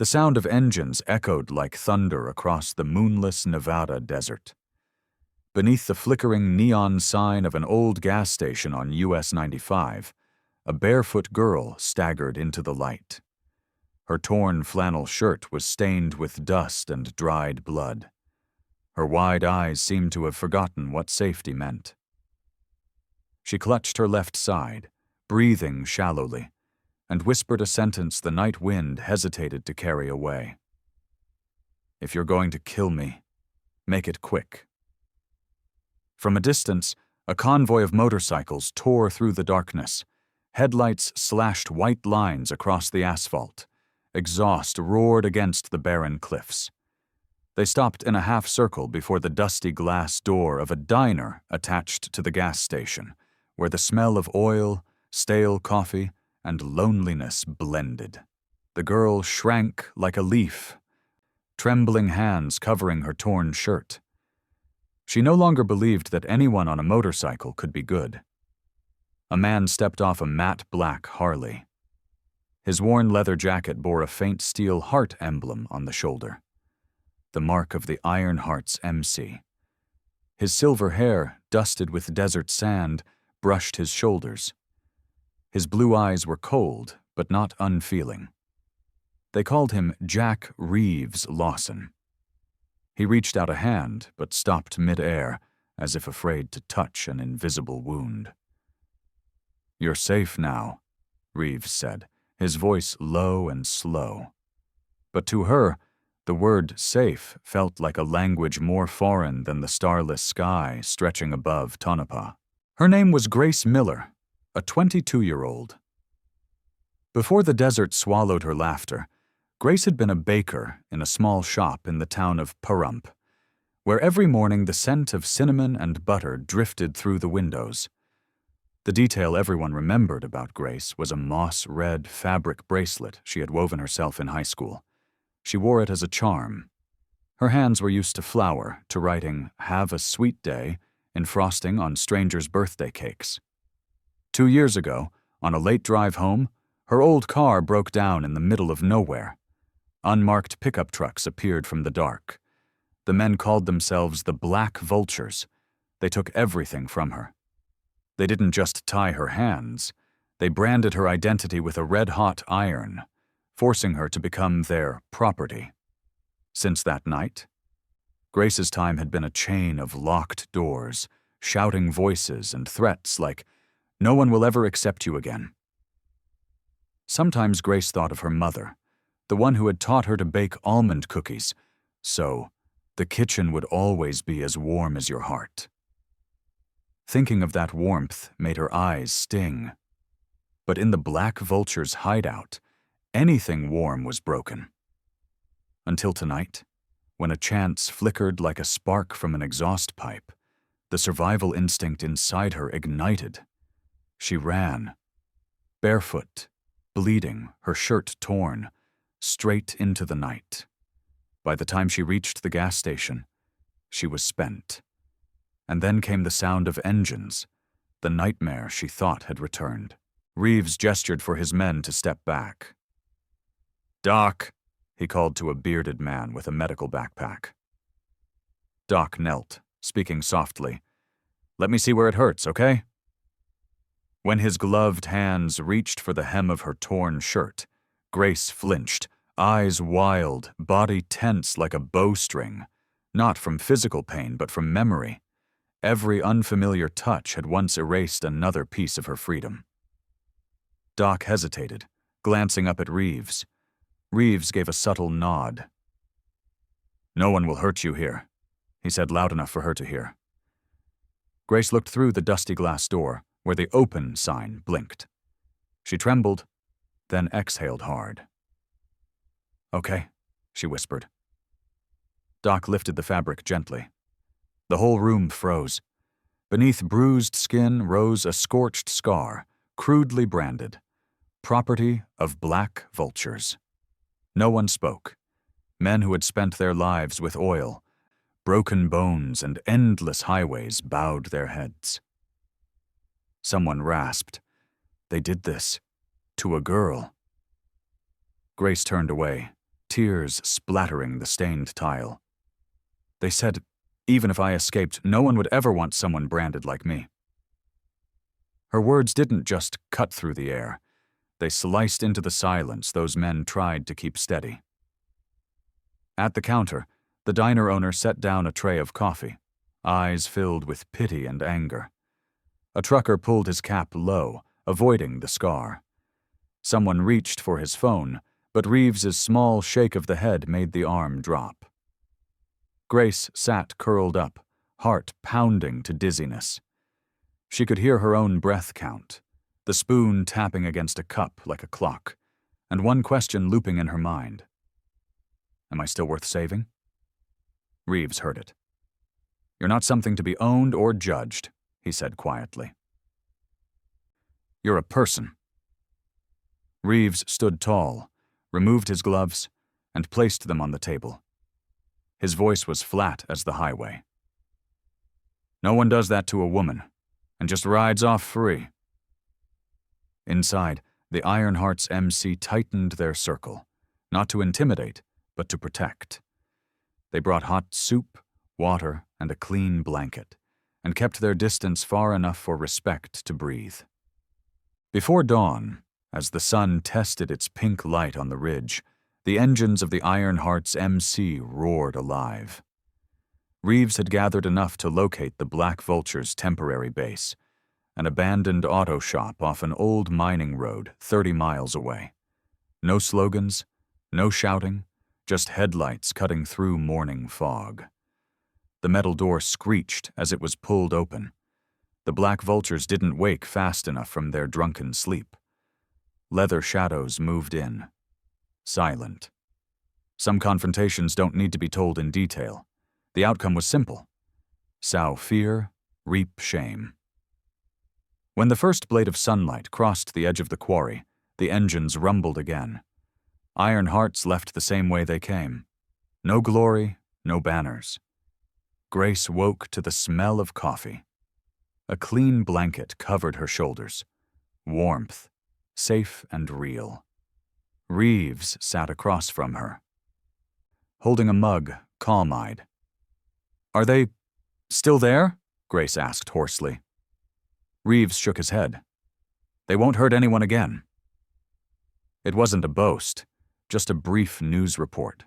The sound of engines echoed like thunder across the moonless Nevada desert. Beneath the flickering neon sign of an old gas station on US 95, a barefoot girl staggered into the light. Her torn flannel shirt was stained with dust and dried blood. Her wide eyes seemed to have forgotten what safety meant. She clutched her left side, breathing shallowly, and whispered a sentence the night wind hesitated to carry away. "If you're going to kill me, make it quick." From a distance, a convoy of motorcycles tore through the darkness. Headlights slashed white lines across the asphalt. Exhaust roared against the barren cliffs. They stopped in a half-circle before the dusty glass door of a diner attached to the gas station, where the smell of oil, stale coffee, and loneliness blended. The girl shrank like a leaf, trembling hands covering her torn shirt. She no longer believed that anyone on a motorcycle could be good. A man stepped off a matte black Harley. His worn leather jacket bore a faint steel heart emblem on the shoulder, the mark of the Iron Heart's MC. His silver hair, dusted with desert sand, brushed his shoulders. His blue eyes were cold, but not unfeeling. They called him Jack Reeves Lawson. He reached out a hand, but stopped mid-air, as if afraid to touch an invisible wound. "You're safe now," Reeves said, his voice low and slow. But to her, the word safe felt like a language more foreign than the starless sky stretching above Tonopah. Her name was Grace Miller, a 22-year-old. Before the desert swallowed her laughter, Grace had been a baker in a small shop in the town of Pahrump, where every morning the scent of cinnamon and butter drifted through the windows. The detail everyone remembered about Grace was a moss-red fabric bracelet she had woven herself in high school. She wore it as a charm. Her hands were used to flour, to writing "Have a sweet day" in frosting on strangers' birthday cakes. 2 years ago, on a late drive home, her old car broke down in the middle of nowhere. Unmarked pickup trucks appeared from the dark. The men called themselves the Black Vultures. They took everything from her. They didn't just tie her hands. They branded her identity with a red-hot iron, forcing her to become their property. Since that night, Grace's time had been a chain of locked doors, shouting voices and threats like, "No one will ever accept you again." Sometimes Grace thought of her mother, the one who had taught her to bake almond cookies, so the kitchen would always be as warm as your heart. Thinking of that warmth made her eyes sting. But in the Black Vulture's hideout, anything warm was broken. Until tonight, when a chance flickered like a spark from an exhaust pipe, the survival instinct inside her ignited. She ran, barefoot, bleeding, her shirt torn, straight into the night. By the time she reached the gas station, she was spent. And then came the sound of engines, the nightmare she thought had returned. Reeves gestured for his men to step back. "Doc," he called to a bearded man with a medical backpack. Doc knelt, speaking softly. "Let me see where it hurts, okay?" When his gloved hands reached for the hem of her torn shirt, Grace flinched, eyes wild, body tense like a bowstring, not from physical pain but from memory. Every unfamiliar touch had once erased another piece of her freedom. Doc hesitated, glancing up at Reeves. Reeves gave a subtle nod. "No one will hurt you here," he said loud enough for her to hear. Grace looked through the dusty glass door, where the open sign blinked. She trembled, then exhaled hard. "Okay," she whispered. Doc lifted the fabric gently. The whole room froze. Beneath bruised skin rose a scorched scar, crudely branded, "Property of Black Vultures." No one spoke. Men who had spent their lives with oil, broken bones, and endless highways bowed their heads. Someone rasped, "They did this to a girl." Grace turned away, tears splattering the stained tile. They said, even if I escaped, no one would ever want someone branded like me. Her words didn't just cut through the air. They sliced into the silence those men tried to keep steady. At the counter, the diner owner set down a tray of coffee, eyes filled with pity and anger. A trucker pulled his cap low, avoiding the scar. Someone reached for his phone, but Reeves's small shake of the head made the arm drop. Grace sat curled up, heart pounding to dizziness. She could hear her own breath count, the spoon tapping against a cup like a clock, and one question looping in her mind. Am I still worth saving? Reeves heard it. You're not something to be owned or judged, he said quietly. You're a person. Reeves stood tall, removed his gloves, and placed them on the table. His voice was flat as the highway. No one does that to a woman, and just rides off free. Inside, the Ironheart's MC tightened their circle, not to intimidate, but to protect. They brought hot soup, water, and a clean blanket, and kept their distance far enough for respect to breathe. Before dawn, as the sun tested its pink light on the ridge, the engines of the Ironheart's MC roared alive. Reeves had gathered enough to locate the Black Vulture's temporary base, an abandoned auto shop off an old mining road 30 miles away. No slogans, no shouting, just headlights cutting through morning fog. The metal door screeched as it was pulled open. The Black Vultures didn't wake fast enough from their drunken sleep. Leather shadows moved in. Silent. Some confrontations don't need to be told in detail. The outcome was simple. Sow fear, reap shame. When the first blade of sunlight crossed the edge of the quarry, the engines rumbled again. Ironhearts left the same way they came. No glory, no banners. Grace woke to the smell of coffee. A clean blanket covered her shoulders. Warmth, safe and real. Reeves sat across from her, holding a mug, calm-eyed. Are they still there? Grace asked hoarsely. Reeves shook his head. They won't hurt anyone again. It wasn't a boast, just a brief news report.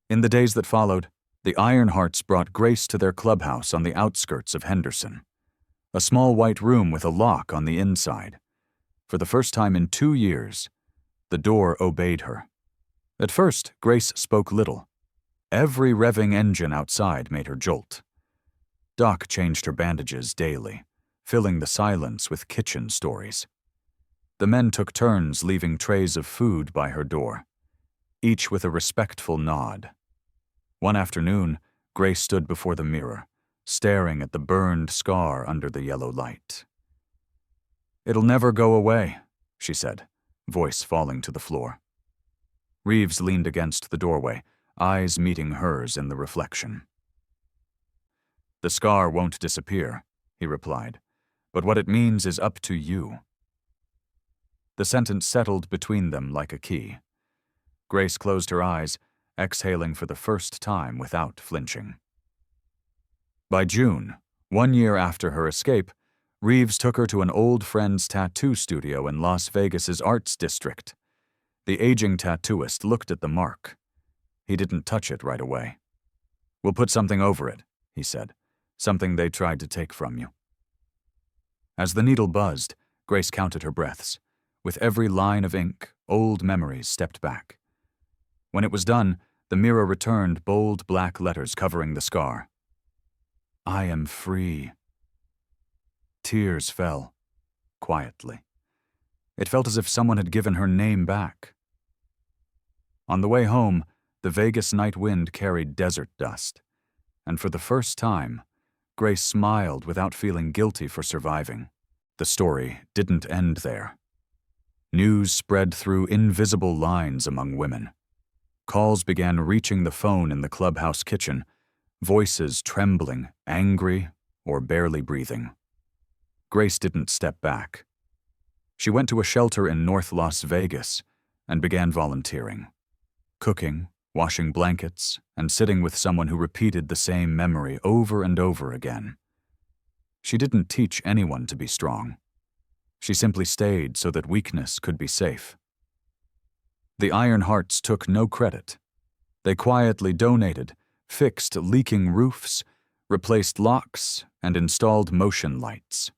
In the days that followed, the Ironhearts brought Grace to their clubhouse on the outskirts of Henderson, a small white room with a lock on the inside. For the first time in 2 years, the door obeyed her. At first, Grace spoke little. Every revving engine outside made her jolt. Doc changed her bandages daily, filling the silence with kitchen stories. The men took turns leaving trays of food by her door, each with a respectful nod. One afternoon, Grace stood before the mirror, staring at the burned scar under the yellow light. It'll never go away, she said, voice falling to the floor. Reeves leaned against the doorway, eyes meeting hers in the reflection. The scar won't disappear, he replied, but what it means is up to you. The sentence settled between them like a key. Grace closed her eyes, exhaling for the first time without flinching. By June, 1 year after her escape, Reeves took her to an old friend's tattoo studio in Las Vegas's Arts District. The aging tattooist looked at the mark. He didn't touch it right away. We'll put something over it, he said, something they tried to take from you. As the needle buzzed, Grace counted her breaths. With every line of ink, old memories stepped back. When it was done, the mirror returned bold black letters covering the scar. I am free. Tears fell, quietly. It felt as if someone had given her name back. On the way home, the Vegas night wind carried desert dust, and for the first time, Grace smiled without feeling guilty for surviving. The story didn't end there. News spread through invisible lines among women. Calls began reaching the phone in the clubhouse kitchen, voices trembling, angry, or barely breathing. Grace didn't step back. She went to a shelter in North Las Vegas and began volunteering. cooking, washing blankets, and sitting with someone who repeated the same memory over and over again. She didn't teach anyone to be strong. She simply stayed so that weakness could be safe. The Iron Hearts took no credit. They quietly donated, fixed leaking roofs, replaced locks, and installed motion lights.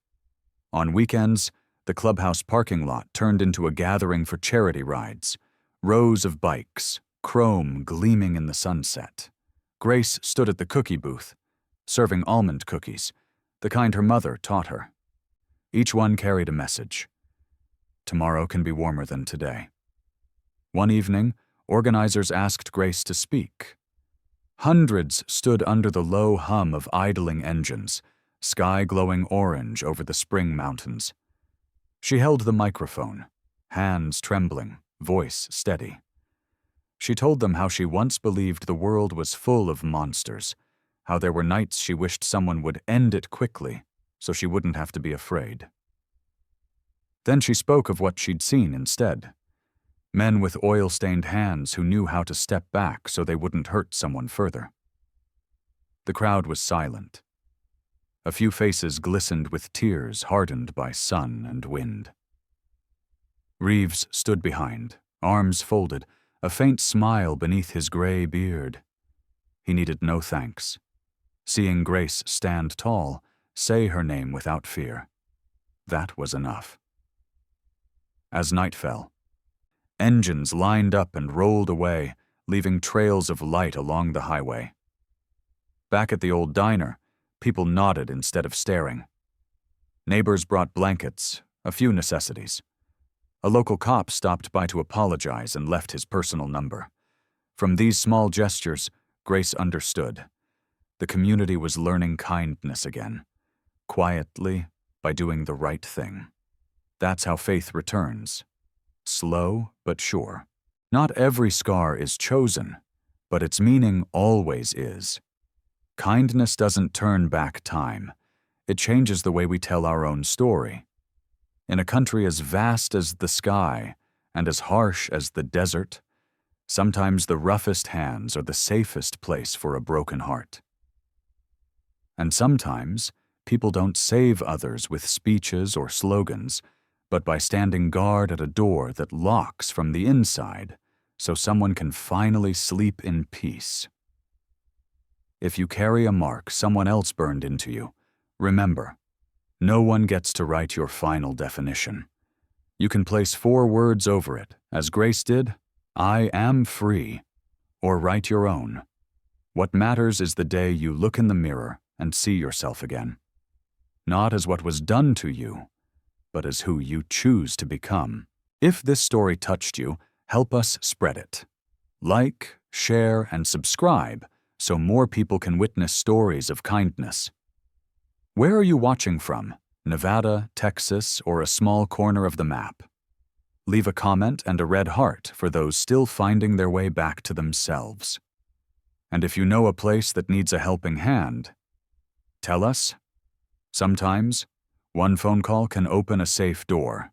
On weekends, the clubhouse parking lot turned into a gathering for charity rides. Rows of bikes, chrome gleaming in the sunset. Grace stood at the cookie booth, serving almond cookies, the kind her mother taught her. Each one carried a message. Tomorrow can be warmer than today. One evening, organizers asked Grace to speak. Hundreds stood under the low hum of idling engines, sky glowing orange over the spring mountains. She held the microphone, hands trembling, voice steady. She told them how she once believed the world was full of monsters, how there were nights she wished someone would end it quickly so she wouldn't have to be afraid. Then she spoke of what she'd seen instead. Men with oil-stained hands who knew how to step back so they wouldn't hurt someone further. The crowd was silent. A few faces glistened with tears hardened by sun and wind. Reeves stood behind, arms folded, a faint smile beneath his gray beard. He needed no thanks. Seeing Grace stand tall, say her name without fear, that was enough. As night fell, engines lined up and rolled away, leaving trails of light along the highway. Back at the old diner, people nodded instead of staring. Neighbors brought blankets, a few necessities. A local cop stopped by to apologize and left his personal number. From these small gestures, Grace understood. The community was learning kindness again, quietly, by doing the right thing. That's how faith returns. Slow but sure. Not every scar is chosen, but its meaning always is. Kindness doesn't turn back time. It changes the way we tell our own story. In a country as vast as the sky and as harsh as the desert, sometimes the roughest hands are the safest place for a broken heart. And sometimes, people don't save others with speeches or slogans, but by standing guard at a door that locks from the inside so someone can finally sleep in peace. If you carry a mark someone else burned into you, remember, no one gets to write your final definition. You can place 4 words over it, as Grace did, I am free, or write your own. What matters is the day you look in the mirror and see yourself again. Not as what was done to you, but as who you choose to become. If this story touched you, help us spread it. Like, share, and subscribe so more people can witness stories of kindness. Where are you watching from? Nevada, Texas, or a small corner of the map? Leave a comment and a red heart for those still finding their way back to themselves. And if you know a place that needs a helping hand, tell us. Sometimes, one phone call can open a safe door.